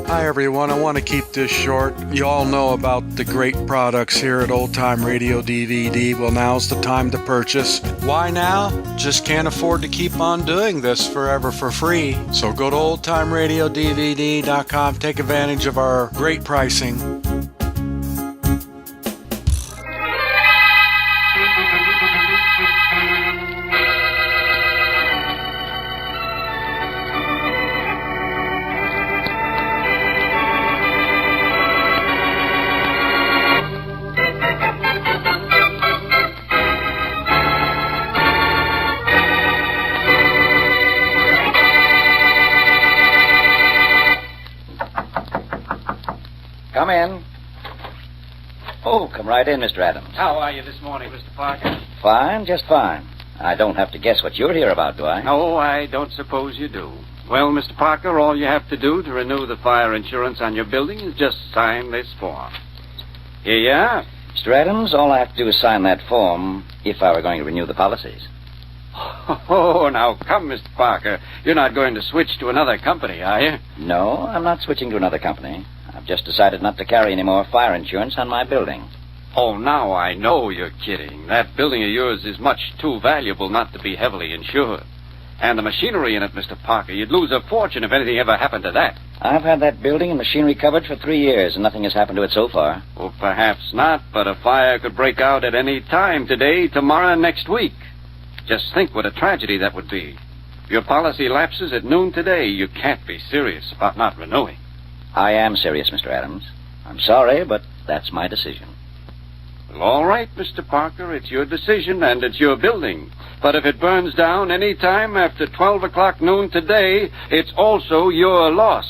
Hi, everyone. I want to keep this short. You all know about the great products here at Old Time Radio DVD. Well, now's the time to purchase. Why now? Just can't afford to keep on doing this forever for free. So go to oldtimeradiodvd.com. Take advantage of our great pricing. Come in. Oh, come right in, Mr. Adams. How are you this morning, Mr. Parker? Fine, just fine. I don't have to guess what you're here about, do I? No, I don't suppose you do. Well, Mr. Parker, all you have to do to renew the fire insurance on your building is just sign this form. Here you are. Mr. Adams, all I have to do is sign that form if I were going to renew the policies. Oh, now come, Mr. Parker. You're not going to switch to another company, are you? No, I'm not switching to another company. I've just decided not to carry any more fire insurance on my building. Oh, now I know you're kidding. That building of yours is much too valuable not to be heavily insured. And the machinery in it, Mr. Parker, you'd lose a fortune if anything ever happened to that. I've had that building and machinery covered for 3 years, and nothing has happened to it so far. Well, perhaps not, but a fire could break out at any time, today, tomorrow, next week. Just think what a tragedy that would be. Your policy lapses at noon today. You can't be serious about not renewing. I am serious, Mr. Adams. I'm sorry, but that's my decision. Well, all right, Mr. Parker, it's your decision and it's your building. But if it burns down any time after 12 o'clock noon today, it's also your loss.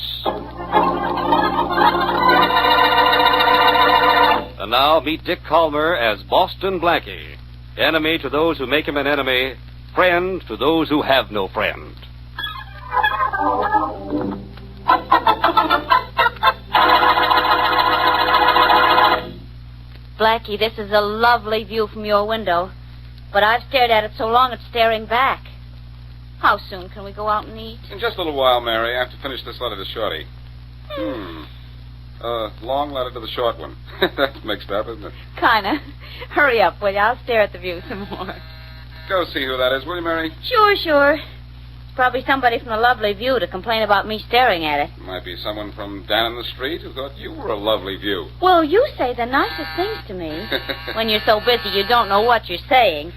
And now meet Dick Calmer as Boston Blackie. Enemy to those who make him an enemy, friend to those who have no friend. Blackie, this is a lovely view from your window, but I've stared at it so long it's staring back. How soon can we go out and eat? In just a little while, Mary. I have to finish this letter to Shorty. Long letter to the short one. That's mixed up, isn't it? Kinda. Hurry up, will you? I'll stare at the view some more. Go see who that is, will you, Mary? Sure. Probably somebody from the lovely view to complain about me staring at it. Might be someone from down in the street who thought you were a lovely view. Well, you say the nicest things to me. When you're so busy you don't know what you're saying.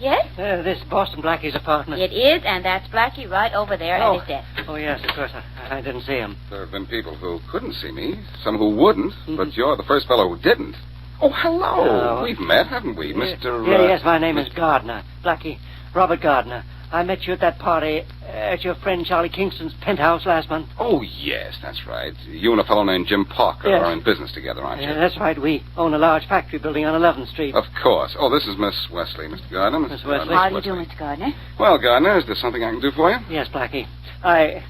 Yes? This Boston Blackie's apartment. It is, and that's Blackie right over there at his desk. Oh, yes, of course. I didn't see him. There have been people who couldn't see me, some who wouldn't, but you're the first fellow who didn't. Oh, hello. We've met, haven't we, Mr. Yes, my name is Gardner. Blackie. Robert Gardner. I met you at that party at your friend Charlie Kingston's penthouse last month. Oh, yes, that's right. You and a fellow named Jim Parker are in business together, aren't you? That's right. We own a large factory building on 11th Street. Of course. Oh, this is Miss Wesley, Mr. Gardner. Miss Wesley. How do you do, Mr. Gardner? Well, Gardner, is there something I can do for you? Yes, Blackie. I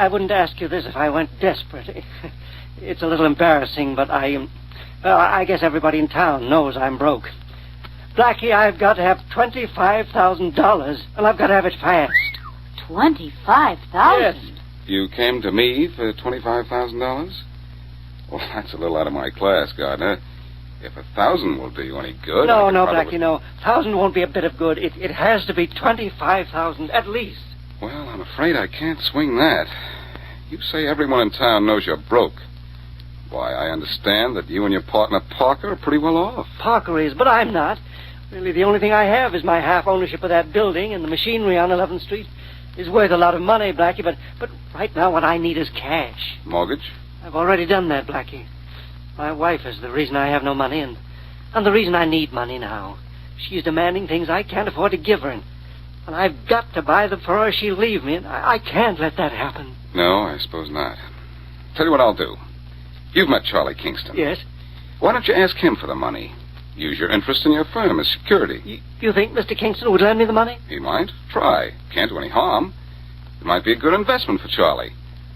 wouldn't ask you this if I went desperate. It's a little embarrassing, but I guess everybody in town knows I'm broke. Blackie, I've got to have $25,000, and I've got to have it fast. $25,000? Yes. You came to me for $25,000? Well, that's a little out of my class, Gardner. If 1,000 will do you any good... No, Blackie, no. 1,000 won't be a bit of good. It has to be 25,000 at least. Well, I'm afraid I can't swing that. You say everyone in town knows you're broke. Why, I understand that you and your partner Parker are pretty well off. Parker is, but I'm not. Really, the only thing I have is my half ownership of that building, and the machinery on 11th Street is worth a lot of money, Blackie, but right now what I need is cash. Mortgage? I've already done that, Blackie. My wife is the reason I have no money, and the reason I need money now. She's demanding things I can't afford to give her, and I've got to buy them for her or she'll leave me, and I can't let that happen. No, I suppose not. Tell you what I'll do. You've met Charlie Kingston. Yes. Why don't you ask him for the money? Use your interest in your firm as security. You think Mr. Kingston would lend me the money? He might. Try. Can't do any harm. It might be a good investment for Charlie.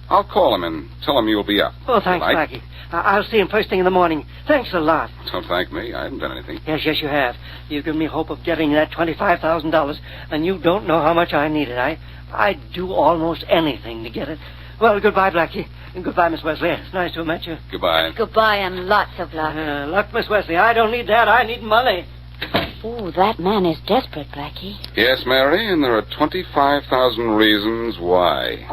I'll call him and tell him you'll be up. Oh, thanks, Blackie. I'll see him first thing in the morning. Thanks a lot. Don't thank me. I haven't done anything. Yes, you have. You've given me hope of getting that $25,000, and you don't know how much I need it. I'd do almost anything to get it. Well, goodbye, Blackie. Goodbye, Miss Wesley. It's nice to have met you. Goodbye. Goodbye and lots of luck. Luck, Miss Wesley. I don't need that. I need money. Oh, that man is desperate, Blackie. Yes, Mary, and there are 25,000 reasons why.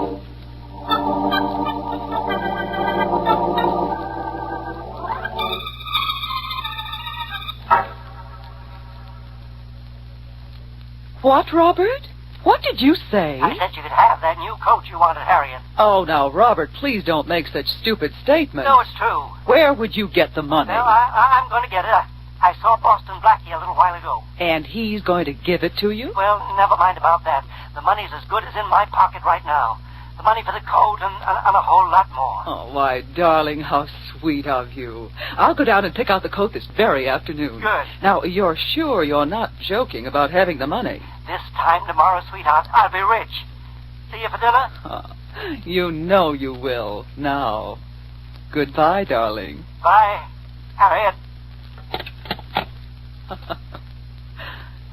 What, Robert? What did you say? I said you could have that new coat you wanted, Harriet. Oh, now, Robert, please don't make such stupid statements. No, it's true. Where would you get the money? Well, I'm going to get it. I saw Boston Blackie a little while ago. And he's going to give it to you? Well, never mind about that. The money's as good as in my pocket right now. The money for the coat and a whole lot more. Oh, why, darling, how sweet of you. I'll go down and pick out the coat this very afternoon. Good. Now, you're sure you're not joking about having the money? This time tomorrow, sweetheart, I'll be rich. See you for dinner? You know you will. Now, goodbye, darling. Bye, Harriet.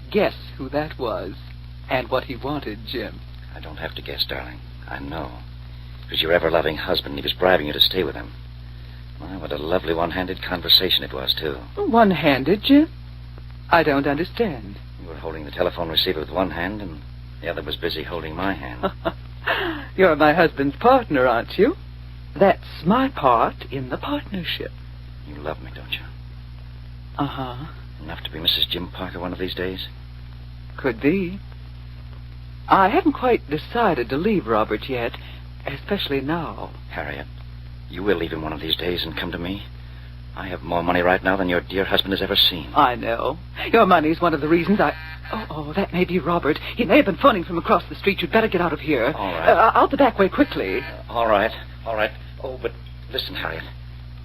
Guess who that was and what he wanted, Jim. I don't have to guess, darling. I know. It was your ever-loving husband, and he was bribing you to stay with him. Well, what a lovely one-handed conversation it was, too. One-handed, Jim? I don't understand. You were holding the telephone receiver with one hand, and the other was busy holding my hand. You're my husband's partner, aren't you? That's my part in the partnership. You love me, don't you? Uh-huh. Enough to be Mrs. Jim Parker one of these days? Could be. I haven't quite decided to leave Robert yet, especially now. Harriet, you will leave him one of these days and come to me. I have more money right now than your dear husband has ever seen. I know. Your money's one of the reasons I... Oh, that may be Robert. He may have been phoning from across the street. You'd better get out of here. All right. Out the back way quickly. All right. Oh, but listen, Harriet.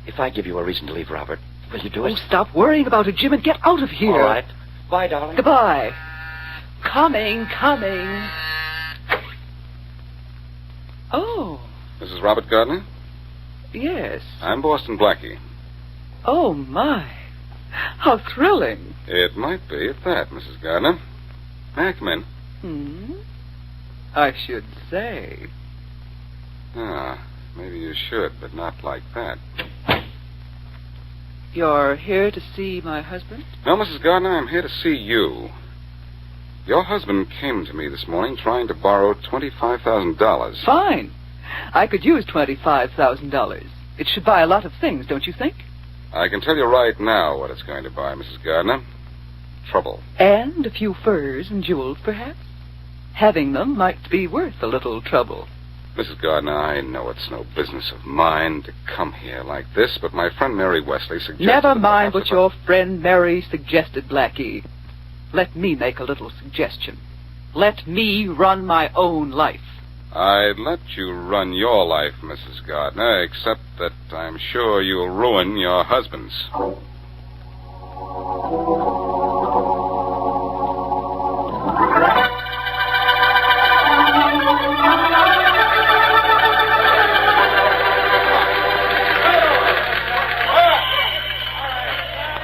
If I give you a reason to leave Robert, will you do it? Oh, stop worrying about it, Jim, and get out of here. All right. Bye, darling. Goodbye. Coming. Oh, Mrs. Robert Gardner? yes. I'm Boston Blackie. Oh, my. How thrilling. It might be at that, Mrs. Gardner. May I come in? I should say. Maybe you should, but not like that. You're here to see my husband? No, Mrs. Gardner, I'm here to see you. Your husband came to me this morning trying to borrow $25,000. Fine. I could use $25,000. It should buy a lot of things, don't you think? I can tell you right now what it's going to buy, Mrs. Gardner. Trouble. And a few furs and jewels, perhaps? Having them might be worth a little trouble. Mrs. Gardner, I know it's no business of mine to come here like this, but my friend Mary Wesley suggested... Never that mind perhaps what if your friend Mary suggested, Blackie. Let me make a little suggestion. Let me run my own life. I'd let you run your life, Mrs. Gardner, except that I'm sure you'll ruin your husband's.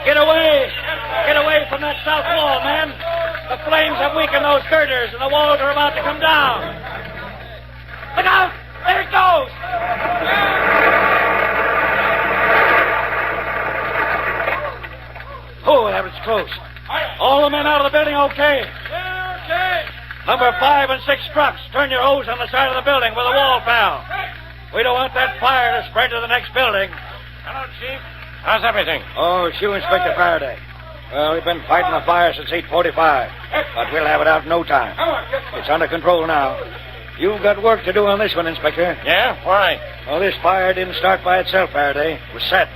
Get away! Get away from that south wall, man! The flames have weakened those girders, and the walls are about to come down. Look out! There it goes! Oh, that was close. All the men out of the building okay? Yeah, okay. Number 5 and 6 trucks, turn your hose on the side of the building where the wall fell. We don't want that fire to spread to the next building. Hello, Chief. How's everything? Oh, Shoe Inspector Faraday. Well, we've been fighting the fire since 8:45, but we'll have it out in no time. It's under control now. You've got work to do on this one, Inspector. Yeah? Why? Well, this fire didn't start by itself, Faraday. It was set.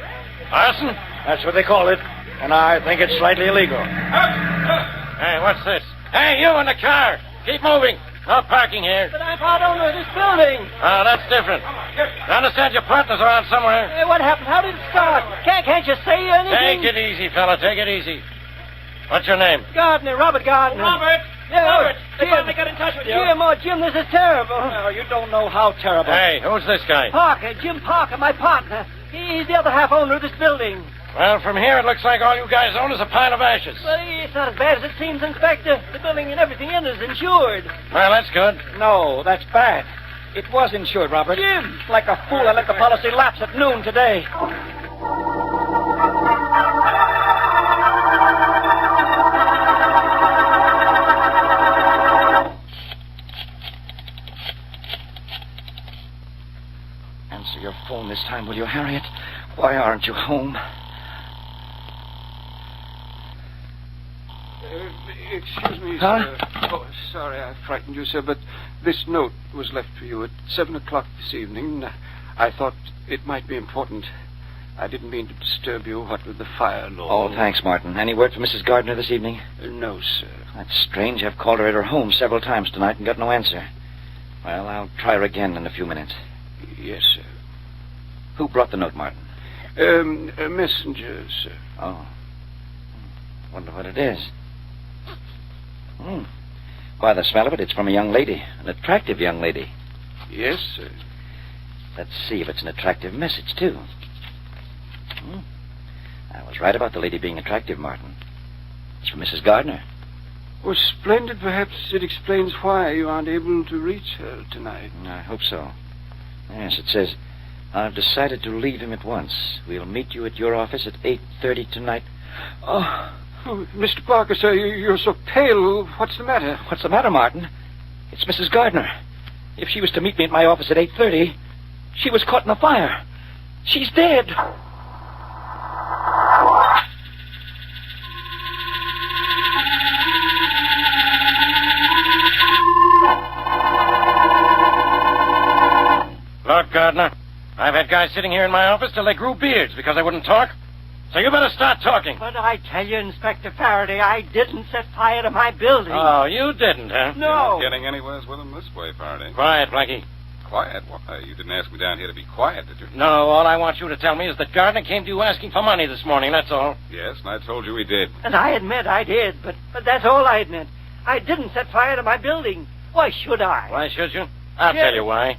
Arson? That's what they call it, and I think it's slightly illegal. Hey, what's this? Hey, you in the car! Keep moving. No parking here. But I'm part owner of this building. Oh, that's different. I understand your partner's around somewhere. Hey, what happened? How did it start? Can't you say anything? Take it easy, fella. Take it easy. What's your name? Gardner, Robert Gardner. Robert! Yeah, Robert! They finally got in touch with you. Jim, this is terrible. Oh, you don't know how terrible. Hey, who's this guy? Parker, Jim Parker, my partner. He's the other half owner of this building. Well, from here, it looks like all you guys own is a pile of ashes. Well, it's not as bad as it seems, Inspector. The building and everything in it is insured. Well, that's good. No, that's bad. It was insured, Robert. Jim! Like a fool, I let the policy lapse at noon today. Answer your phone this time, will you, Harriet? Why aren't you home? Excuse me, Huh? sir. Oh, sorry I frightened you, sir, but this note was left for you at 7 o'clock this evening. I thought it might be important. I didn't mean to disturb you, what with the fire law. Oh, thanks, Martin. Any word from Mrs. Gardner this evening? No, sir. That's strange. I've called her at her home several times tonight and got no answer. Well, I'll try her again in a few minutes. Yes, sir. Who brought the note, Martin? A messenger, sir. Oh. Wonder what it is. By the smell of it, it's from a young lady. An attractive young lady. Yes, sir. Let's see if it's an attractive message, too. I was right about the lady being attractive, Martin. It's from Mrs. Gardner. Oh, splendid. Perhaps it explains why you aren't able to reach her tonight. I hope so. Yes, it says, I've decided to leave him at once. We'll meet you at your office at 8:30 tonight. Oh, Mr. Parker, sir, you're so pale. What's the matter? what's the matter, Martin? It's Mrs. Gardner. If she was to meet me at my office at 8:30, she was caught in a fire. She's dead. Look, Gardner, I've had guys sitting here in my office till they grew beards because I wouldn't talk. So you better start talking. But I tell you, Inspector Faraday, I didn't set fire to my building. Oh, you didn't, huh? No. You're not getting anywhere with him this way, Faraday. Quiet, Blackie. Quiet? Why? You didn't ask me down here to be quiet, did you? No, all I want you to tell me is that Gardner came to you asking for money this morning, that's all. Yes, and I told you he did. And I admit I did, but that's all I admit. I didn't set fire to my building. Why should I? Why should you? I'll Yes. tell you why.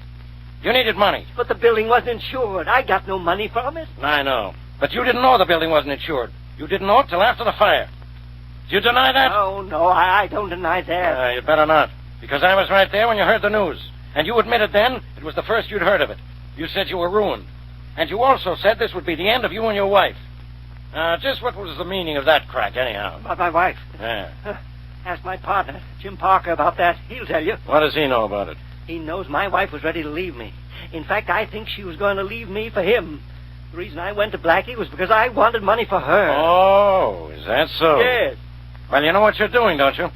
You needed money. But the building wasn't insured. I got no money from it. I know. But you didn't know the building wasn't insured. You didn't know it till after the fire. Do you deny that? Oh, no, I don't deny that. You'd better not. Because I was right there when you heard the news. And you admitted then it was the first you'd heard of it. You said you were ruined. And you also said this would be the end of you and your wife. Just what was the meaning of that crack, anyhow? About my wife. Yeah. Ask my partner, Jim Parker, about that. He'll tell you. What does he know about it? He knows my wife was ready to leave me. In fact, I think she was going to leave me for him. The reason I went to Blackie was because I wanted money for her. Oh, is that so? Yes. Well, you know what you're doing, don't you?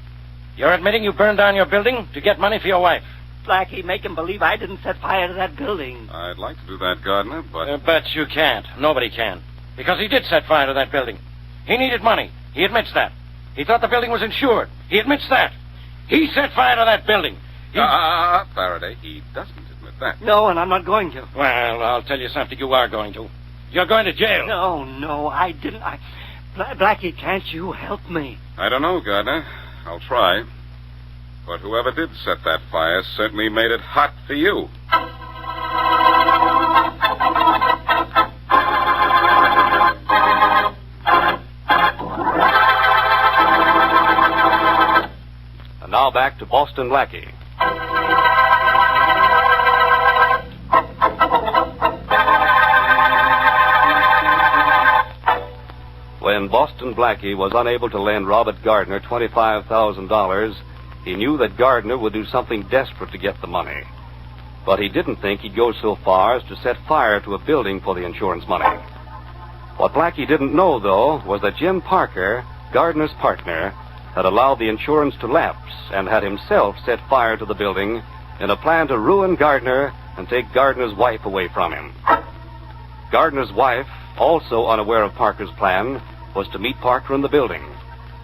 You're admitting you burned down your building to get money for your wife. Blackie, make him believe I didn't set fire to that building. I'd like to do that, Gardner, but... But you can't. Nobody can. Because he did set fire to that building. He needed money. He admits that. He thought the building was insured. He admits that. He set fire to that building. Faraday, he doesn't admit that. No, and I'm not going to. Well, I'll tell you something. You are going to. You're going to jail. No, I didn't. Blackie, can't you help me? I don't know, Gardner. I'll try. But whoever did set that fire certainly made it hot for you. And now back to Boston Blackie. When Boston Blackie was unable to lend Robert Gardner $25,000, he knew that Gardner would do something desperate to get the money. But he didn't think he'd go so far as to set fire to a building for the insurance money. What Blackie didn't know, though, was that Jim Parker, Gardner's partner, had allowed the insurance to lapse and had himself set fire to the building in a plan to ruin Gardner and take Gardner's wife away from him. Gardner's wife, also unaware of Parker's plan, was to meet Parker in the building.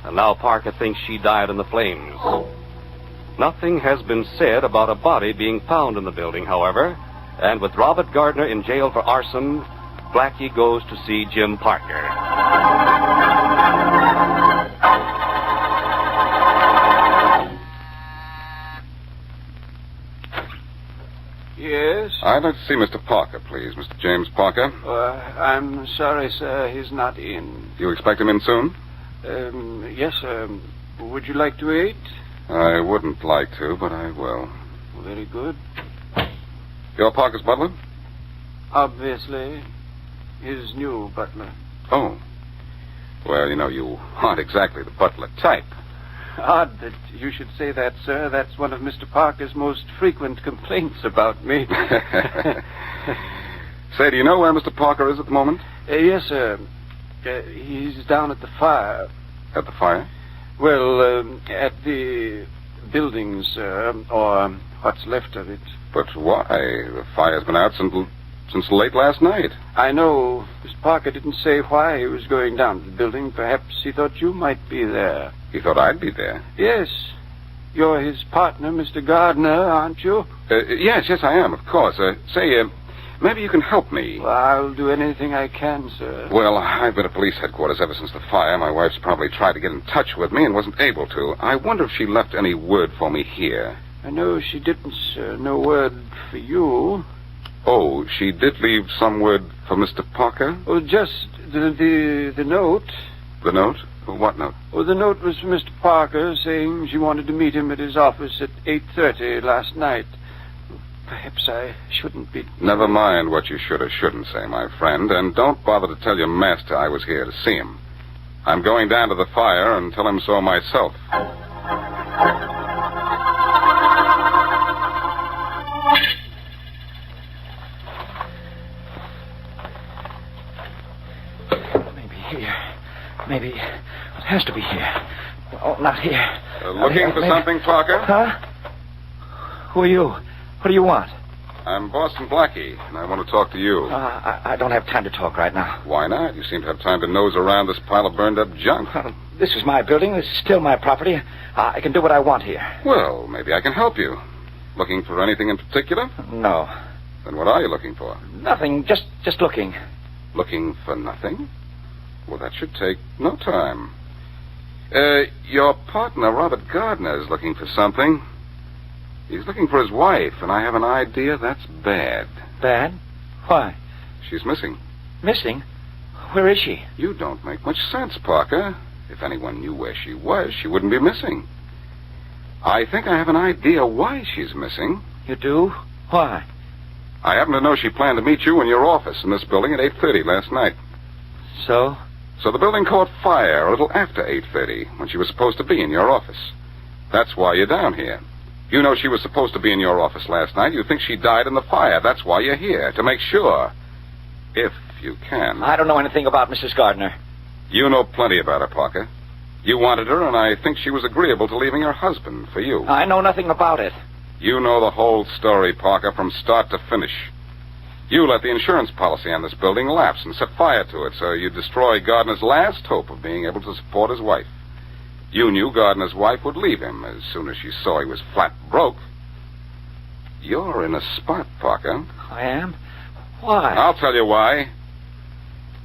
And now Parker thinks she died in the flames. Nothing has been said about a body being found in the building, however, and with Robert Gardner in jail for arson, Blackie goes to see Jim Parker. Yes? I'd like to see Mr. Parker, please. Mr. James Parker. I'm sorry, sir. He's not in. You expect him in soon? Yes, sir. Would you like to eat? I wouldn't like to, but I will. Very good. You're Parker's butler? Obviously, his new butler. Oh. Well, you aren't exactly the butler type. Odd that you should say that, sir. That's one of Mr. Parker's most frequent complaints about me. Say, do you know where Mr. Parker is at the moment? Yes, sir. He's down at the fire. At the fire? Well, at the building, sir, or what's left of it. But why? The fire's been out since late last night. I know. Mr. Parker didn't say why he was going down to the building. Perhaps he thought you might be there. He thought I'd be there? Yes. You're his partner, Mr. Gardner, aren't you? Yes, I am, of course. Maybe you can help me. Well, I'll do anything I can, sir. Well, I've been at police headquarters ever since the fire. My wife's probably tried to get in touch with me and wasn't able to. I wonder if she left any word for me here. I know she didn't, sir. No word for you. Oh, she did leave some word for Mr. Parker? Oh, just the note. The note? What note? Oh, the note was from Mr. Parker saying she wanted to meet him at his office at 8:30 last night. Perhaps I shouldn't be... Never mind what you should or shouldn't say, my friend, and don't bother to tell your master I was here to see him. I'm going down to the fire and tell him so myself. Maybe it has to be here. Oh, not here. Looking for something, Parker? Huh? Who are you? What do you want? I'm Boston Blackie, and I want to talk to you. I don't have time to talk right now. Why not? You seem to have time to nose around this pile of burned-up junk. This is my building. This is still my property. I can do what I want here. Well, maybe I can help you. Looking for anything in particular? No. Then what are you looking for? Nothing. Just looking. Looking for nothing? Well, that should take no time. Your partner, Robert Gardner, is looking for something. He's looking for his wife, and I have an idea that's bad. Bad? Why? She's missing. Missing? Where is she? You don't make much sense, Parker. If anyone knew where she was, she wouldn't be missing. I think I have an idea why she's missing. You do? Why? I happen to know she planned to meet you in your office in this building at 8:30 last night. So? So the building caught fire a little after 8:30, when she was supposed to be in your office. That's why you're down here. You know she was supposed to be in your office last night. You think she died in the fire. That's why you're here, to make sure. If you can. I don't know anything about Mrs. Gardner. You know plenty about her, Parker. You wanted her, and I think she was agreeable to leaving her husband for you. I know nothing about it. You know the whole story, Parker, from start to finish. You let the insurance policy on this building lapse and set fire to it, so you destroy Gardner's last hope of being able to support his wife. You knew Gardner's wife would leave him as soon as she saw he was flat broke. You're in a spot, Parker. I am? Why? I'll tell you why.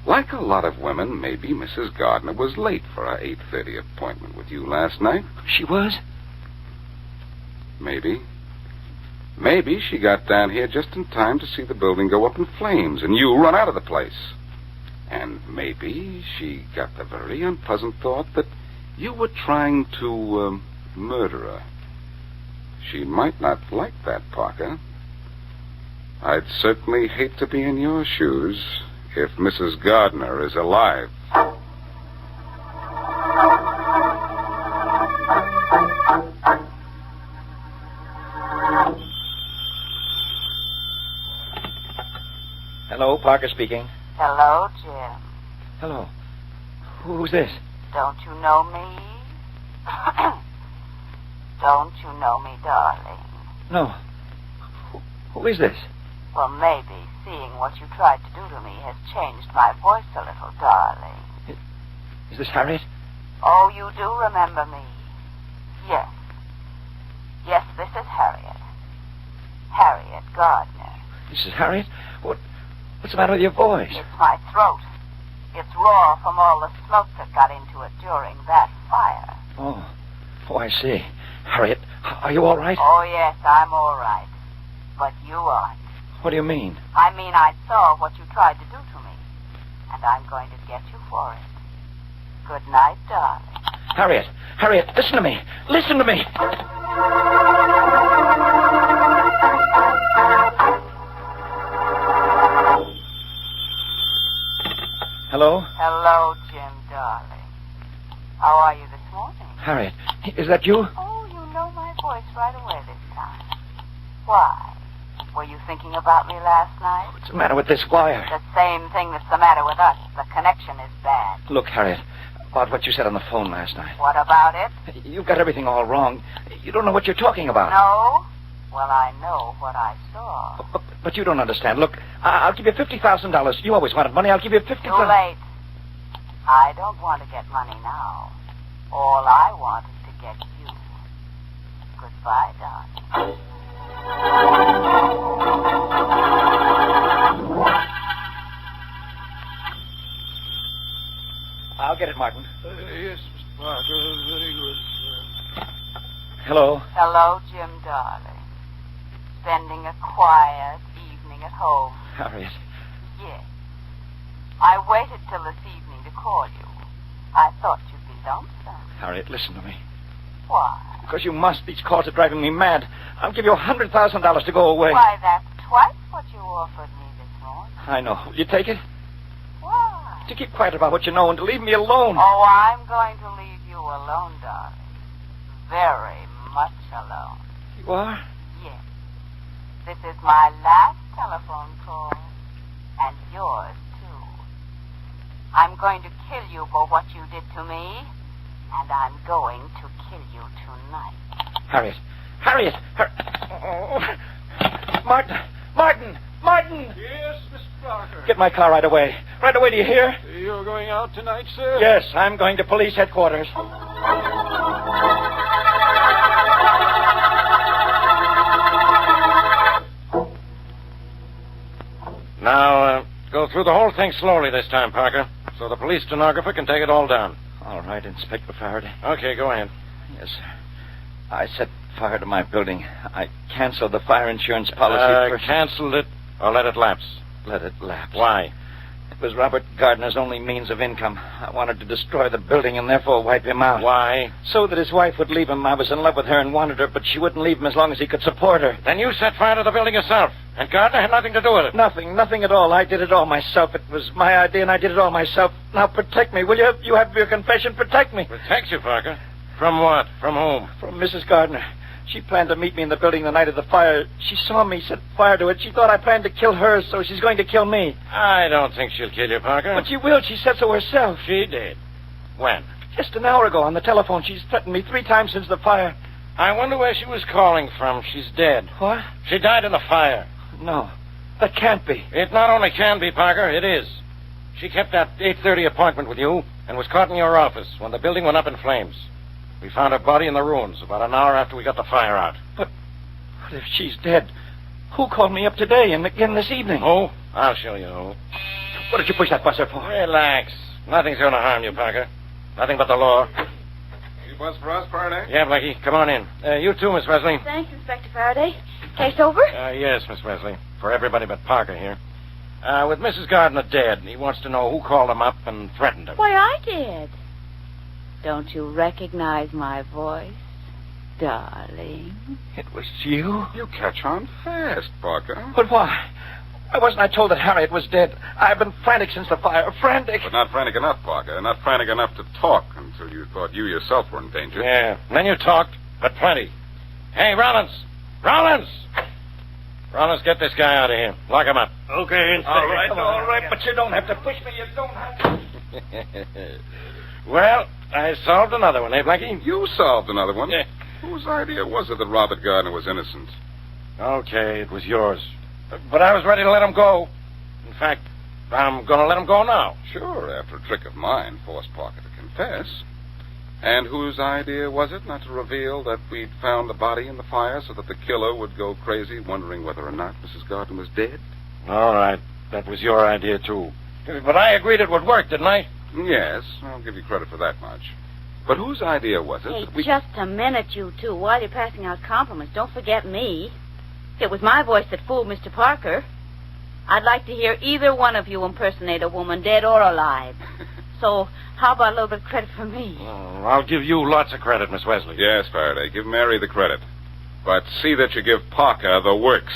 Like a lot of women, maybe Mrs. Gardner was late for her 8:30 appointment with you last night. She was? Maybe. Maybe she got down here just in time to see the building go up in flames and you run out of the place. And maybe she got the very unpleasant thought that you were trying to murder her. She might not like that, Parker. I'd certainly hate to be in your shoes if Mrs. Gardner is alive. Hello, Parker speaking. Hello, Jim. Hello. Who's this? Don't you know me? Don't you know me, darling? No. Who is this? Well, maybe seeing what you tried to do to me has changed my voice a little, darling. Is this Harriet? Oh, you do remember me? Yes. Yes, this is Harriet. Harriet Gardner. This is Harriet? What's the matter with your voice? It's my throat. It's raw from all the smoke that got into it during that fire. Oh, I see. Harriet, are you all right? Oh, yes, I'm all right. But you aren't. What do you mean? I mean, I saw what you tried to do to me. And I'm going to get you for it. Good night, darling. Harriet, listen to me. Listen to me. Hello? Hello, Jim, darling. How are you this morning? Harriet, is that you? Oh, you know my voice right away this time. Why? Were you thinking about me last night? What's the matter with this wire? The same thing that's the matter with us. The connection is bad. Look, Harriet, about what you said on the phone last night. What about it? You've got everything all wrong. You don't know what you're talking about. No? Well, I know what I saw. But you don't understand. Look, I'll give you $50,000. You always wanted money. I'll give you $50,000. Too late. I don't want to get money now. All I want is to get you. Goodbye, darling. I'll get it, Martin. Yes, Mr. Parker. Very good. Hello. Hello, Jim, darling. Spending a quiet evening at home. Harriet. Yes. I waited till this evening to call you. I thought you'd be lonesome. Harriet, listen to me. Why? Because you must. These calls are driving me mad. I'll give you $100,000 to go away. Why, that's twice what you offered me this morning. I know. Will you take it? Why? To keep quiet about what you know and to leave me alone. Oh, I'm going to leave you alone, darling. Very much alone. You are? Yes. This is my last telephone call. And yours, too. I'm going to kill you for what you did to me. And I'm going to kill you tonight. Harriet. Harriet! Martin! Martin! Martin! Yes, Mr. Parker. Get my car right away. Right away, do you hear? You're going out tonight, sir? Yes, I'm going to police headquarters. Now, go through the whole thing slowly this time, Parker, so the police stenographer can take it all down. All right, Inspector Faraday. Okay, go ahead. Yes, sir. I set fire to my building. I canceled the fire insurance policy. Canceled it or let it lapse? Let it lapse. Why? It was Robert Gardner's only means of income. I wanted to destroy the building and therefore wipe him out. Why? So that his wife would leave him. I was in love with her and wanted her, but she wouldn't leave him as long as he could support her. Then you set fire to the building yourself, and Gardner had nothing to do with it. Nothing at all. I did it all myself. It was my idea, and I did it all myself. Now protect me, will you? You have your confession. Protect me. Protect you, Parker? From what? From whom? From Mrs. Gardner. She planned to meet me in the building the night of the fire. She saw me set fire to it. She thought I planned to kill her, so she's going to kill me. I don't think she'll kill you, Parker. But she will. She said so herself. She did. When? Just an hour ago on the telephone. She's threatened me 3 times since the fire. I wonder where she was calling from. She's dead. What? She died in the fire. No. That can't be. It not only can be, Parker, it is. She kept that 8:30 appointment with you and was caught in your office when the building went up in flames. We found her body in the ruins about an hour after we got the fire out. But if she's dead, who called me up today and again this evening? Who? I'll show you who. What did you push that buzzer for? Relax. Nothing's going to harm you, Parker. Nothing but the law. You buzz for us, Faraday? Yeah, Blackie, come on in. You too, Miss Wesley. Thanks, Inspector Faraday. Case over? Yes, Miss Wesley. For everybody but Parker here. With Mrs. Gardner dead, he wants to know who called him up and threatened him. Why, I did. Don't you recognize my voice, darling? It was you? You catch on fast, Parker. But why? Why wasn't I told that Harriet was dead? I've been frantic since the fire. Frantic. But not frantic enough, Parker. Not frantic enough to talk until you thought you yourself were in danger. Yeah, and then you talked, but plenty. Hey, Rollins! Rollins! Rollins, get this guy out of here. Lock him up. Okay, Inspector. All right, but you don't have to push me. You don't have to. Well, I solved another one, eh, Blackie? You solved another one? Yeah. Whose idea was it that Robert Gardner was innocent? Okay, it was yours. But I was ready to let him go. In fact, I'm going to let him go now. Sure, after a trick of mine forced Parker to confess. And whose idea was it not to reveal that we'd found the body in the fire so that the killer would go crazy wondering whether or not Mrs. Gardner was dead? All right, that was your idea, too. But I agreed it would work, didn't I? Yes, I'll give you credit for that much. But whose idea was it Hey, that we... just a minute, you two. While you're passing out compliments, don't forget me. It was my voice that fooled Mr. Parker. I'd like to hear either one of you impersonate a woman, dead or alive. So how about a little bit of credit for me? Oh, I'll give you lots of credit, Miss Wesley. Yes, Faraday, give Mary the credit. But see that you give Parker the works.